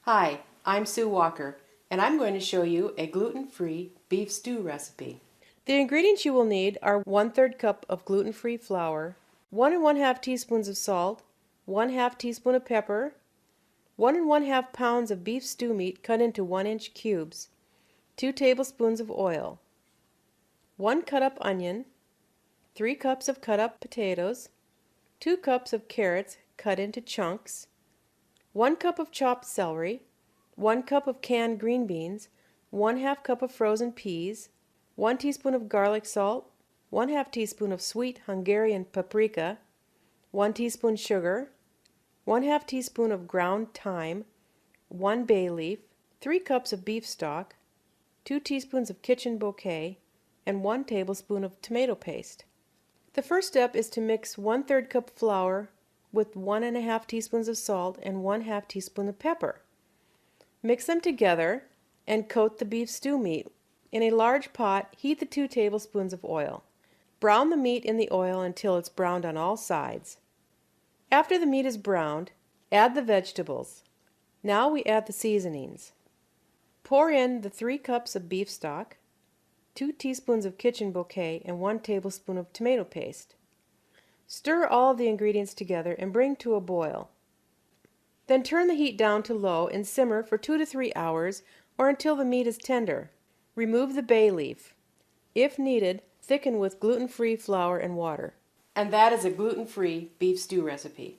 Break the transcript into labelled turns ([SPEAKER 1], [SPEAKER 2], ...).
[SPEAKER 1] Hi, I'm Sue Walker, and I'm going to show you a gluten-free beef stew recipe. The ingredients you will need are 1/3 cup of gluten-free flour, 1 1/2 teaspoons of salt, 1/2 teaspoon of pepper, 1 1/2 pounds of beef stew meat cut into 1-inch cubes, 2 tablespoons of oil, 1 cut-up onion, 3 cups of cut-up potatoes, 2 cups of carrots cut into chunks, 1 cup of chopped celery, 1 cup of canned green beans, 1/2 cup of frozen peas, 1 teaspoon of garlic salt, 1/2 teaspoon of sweet Hungarian paprika, 1 teaspoon sugar, 1/2 teaspoon of ground thyme, 1 bay leaf, 3 cups of beef stock, 2 teaspoons of kitchen bouquet, and 1 tablespoon of tomato paste. The first step is to mix 1/3 cup flour with 1 1/2 teaspoons of salt and 1/2 teaspoon of pepper. Mix them together and coat the beef stew meat. In a large pot, heat the 2 tablespoons of oil. Brown the meat in the oil until it's browned on all sides. After the meat is browned, add the vegetables. Now we add the seasonings. Pour in the 3 cups of beef stock, 2 teaspoons of kitchen bouquet, and 1 tablespoon of tomato paste. Stir all the ingredients together and bring to a boil. Then turn the heat down to low and simmer for 2 to 3 hours or until the meat is tender. Remove the bay leaf. If needed, thicken with gluten-free flour and water. And that is a gluten-free beef stew recipe.